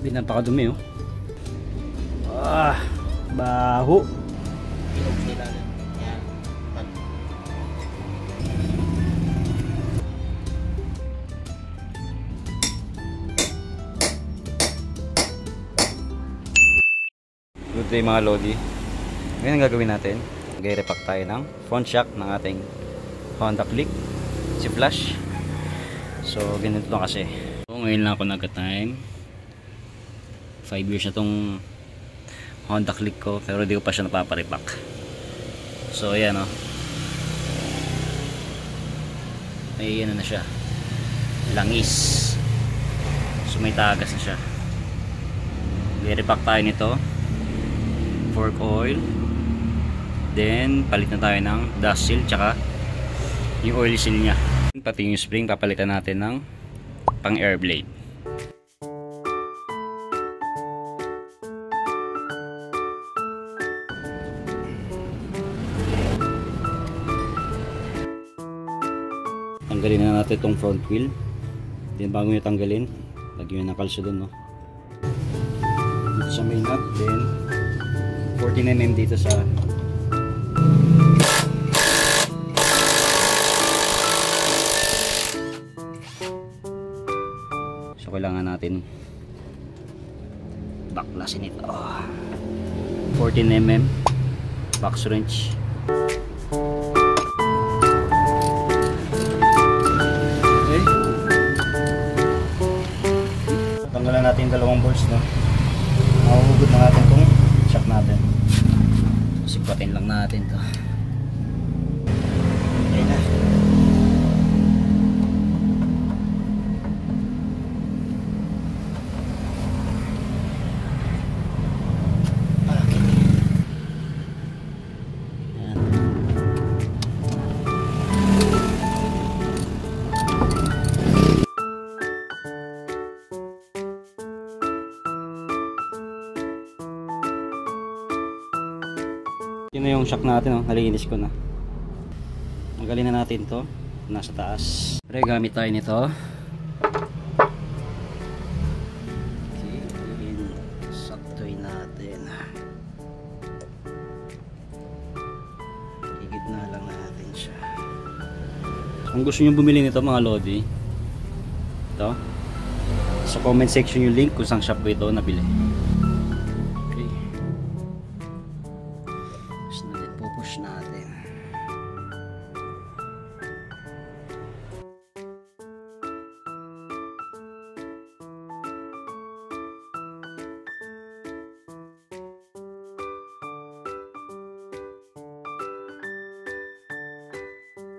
Napakadumi oh. Baho. Good day mga Lodi. Ngayon ang gagawin natin, mag-repack tayo ng front shock ng ating Honda Click, si Flash. So ganito lang kasi. So, ngayon lang ako nag-time. 5 years na tong Honda Click ko, pero di ko pa siya napaparipak. So ayan o, may ano na siya, langis. So may tagas na siya. I-repack tayo nito, fork oil, then palit na tayo ng dust seal tsaka yung oil seal nya, pati yung spring papalitan natin ng pang air blade. Tanggalin na natin itong front wheel, then bago nyo tanggalin, lagyan nyo ng kalso dun, no? Dito sa may nut, then 14mm dito sa so kailangan natin baklasin ito. 14mm box wrench. Okay, tanggalan natin yung dalawang bolts, no? Mahuhugod na natin itong shock natin. Sipatin lang natin to. Okay na. Yun na yung shock natin, oh. Nalinis ko na. Tanggalin na natin to, nasa taas. Pre, gamit tayo nito. Okay, saktoy natin. Igid na lang natin siya. Kung gusto nyo bumili nito mga Lodi, ito, sa comment section yung link kung saan shop ko ito nabili. Push natin.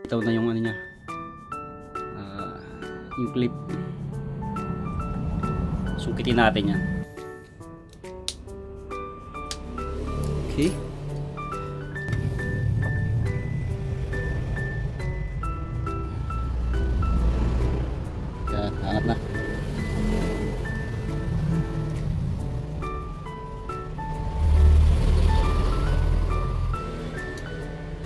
Ito na yung ano niya, yung clip. Sukitin natin yan. Okay. Hangat na.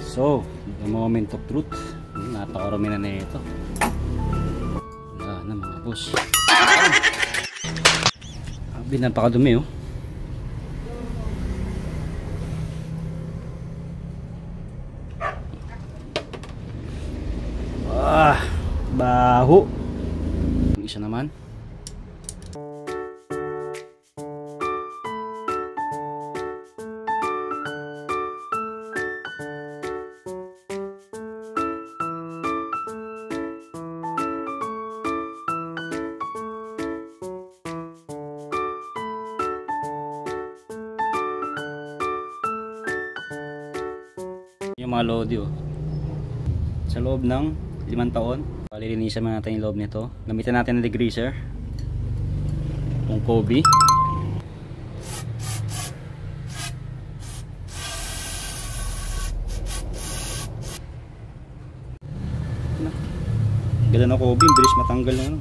So, the moment of truth. Napakarami na ito. Wala na mga boss. Napakadumi oh. Baho. Isa naman. Yung mga Lodi oh. Sa loob ng 5 taon, palilinisan mo natin yung loob nito. Gamitan natin ng degreaser, yung Kobe. Ganda ng Kobe, bilis matanggal na ano.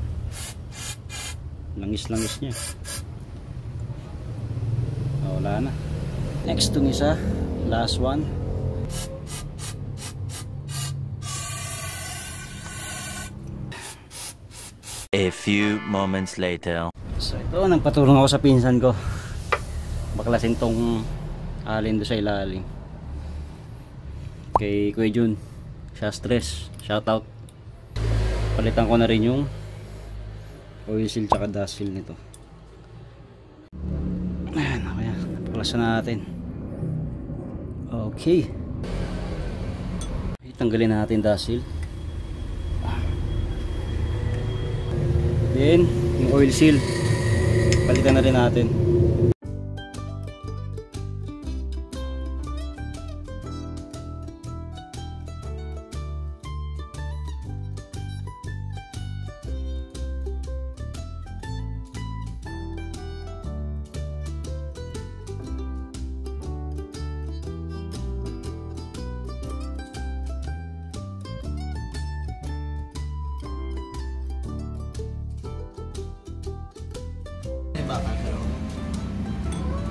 Langis-langis niya. Wala na. Next tong isa, last one. A few moments later. So ito So nagpatulong ako sa pinsan ko, baklasin tong alin do sa ilalim kay Kuya Jun. Siya stress, shoutout. Palitan ko na rin yung oil seal tsaka dust seal nito. Ayan, okay, baklasan natin. Okay, tanggalin natin dust seal. Then yung oil seal palitan na rin natin.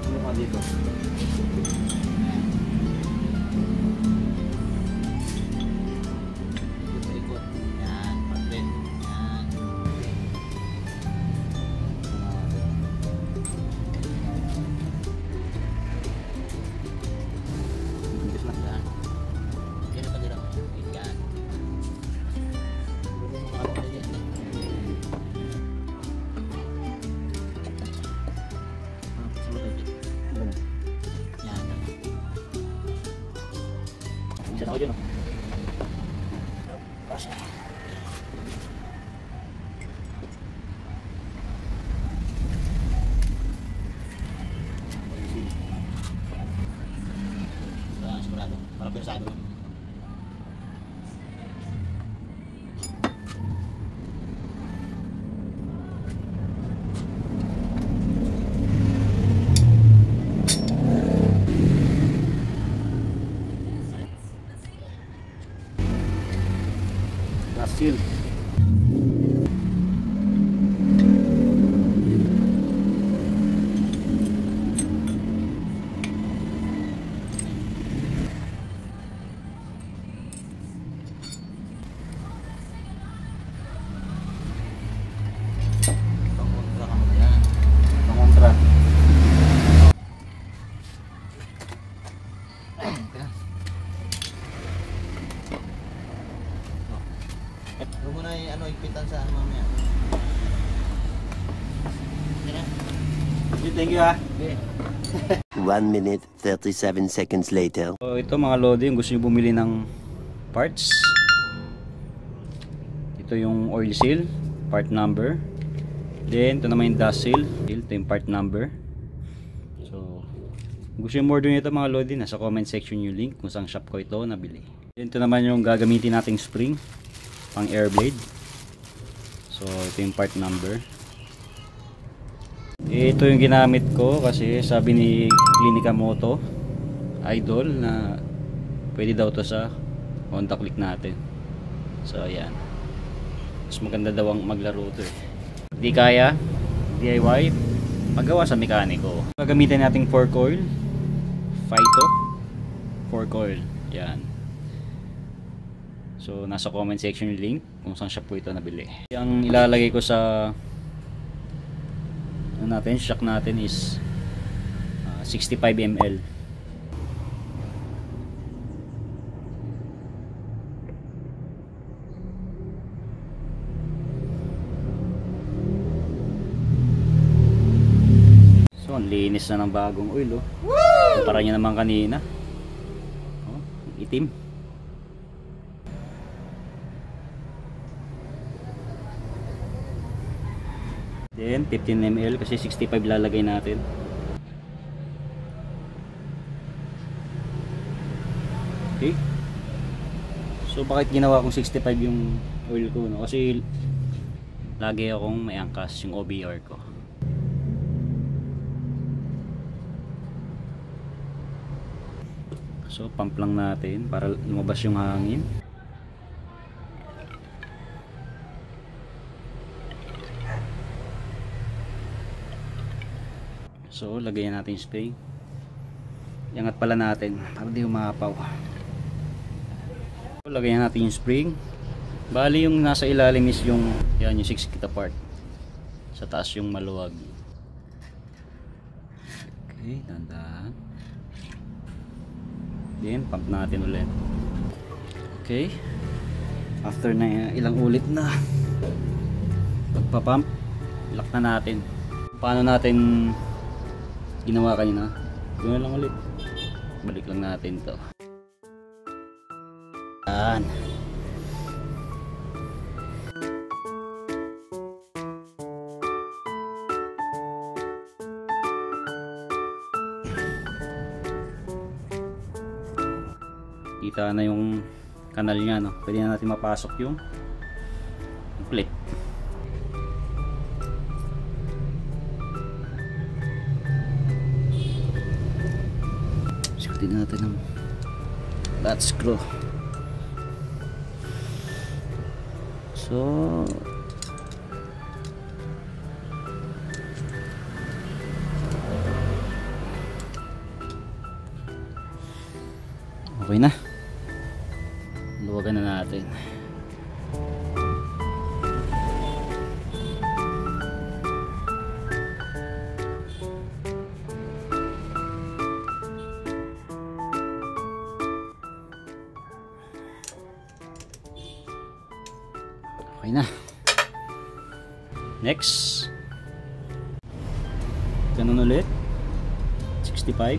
Ano ka dito? Ikot. Yan, pag-blend. Yan. Bilis lang. Yan. Yan ang kalira mo. Yan. Bisa ako dyan, no? Sigurado. Para pensado. Seal. Pang-kontra ka mo na yan. Pangontra. Huwag mo na yung ano, ipitan sa ano mamaya. Yan na. Thank you, ha. Okay. 1 minute 37 seconds later. So ito mga lodi, yung gusto nyo bumili ng parts, ito yung oil seal, part number. Then ito naman yung dust seal, ito yung part number. So kung gusto nyo more doon ito mga lodi, nasa comment section yung link kung saan shop ko ito nabili. Then ito naman yung gagamitin nating spring pang air blade. So ito yung part number. Ito yung ginamit ko kasi sabi ni Clinica Moto Idol na pwede daw to sa Honda Click natin. So ayan, mas maganda daw ang maglaro to eh. Di kaya DIY, magawa sa mekaniko. Gagamitin nating fork oil, Phyto fork oil. Yan. So nasa comment section yung link kung saan shop po ito nabili. Yung ilalagay ko sa natin, shock natin is 65 ml. So ang linis na ng bagong oil, oh. Kumpara nyo naman kanina, oh, itim. Then 15 ml kasi 65 lalagay natin. Okay. So bakit ginawa kong 65 yung oil ko, no? Kasi lagi akong may angkas yung OBR ko. So pump lang natin para lumabas yung hangin. So lagyan natin yung spray. Iangat pala natin para di umapaw. So, lagyan natin yung spring. Bali yung nasa ilalim is yung yan, yung 6 kita part. Sa taas yung maluwag. Okay, dandahan. Then pump natin ulit. Okay, after na ilang ulit na pagpapump, lock na natin. Paano natin ginawa kanina? Ganoon lang ulit, balik lang natin to. Yan. Kita na yung kanal niya, no? Pwede na natin mapasok yung plate. Sikutin natin ng flat screw. So okay na. Luwagan na natin. Okay na. Next. Ganun ulit. 65.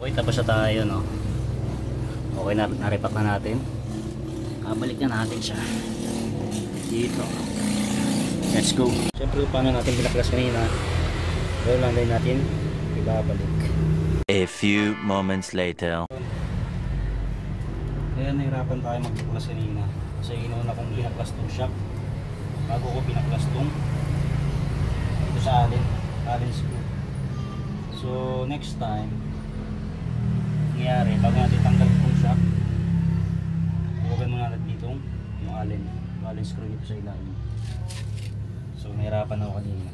Okay, tapos na tayo, no? Okay na, na-repack na natin. Balik na natin siya dito. Let's go. Siyempre, paano natin pinaklas kanina, pero lang din natin ibabalik. A few moments later. Kaya nahirapan tayo magpaklas kanina kasi inuuna kong pinaklas tong shock bago ko pinaklas tong ito sa allen screw. So next time nangyari, bago natin tanggal itong shock, huwagan muna natin dito yung allen screw dito sa ilalim. So nahirapan ako kanina.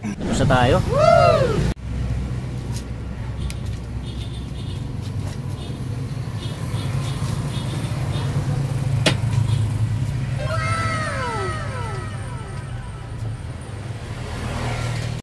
Tapos na tayo.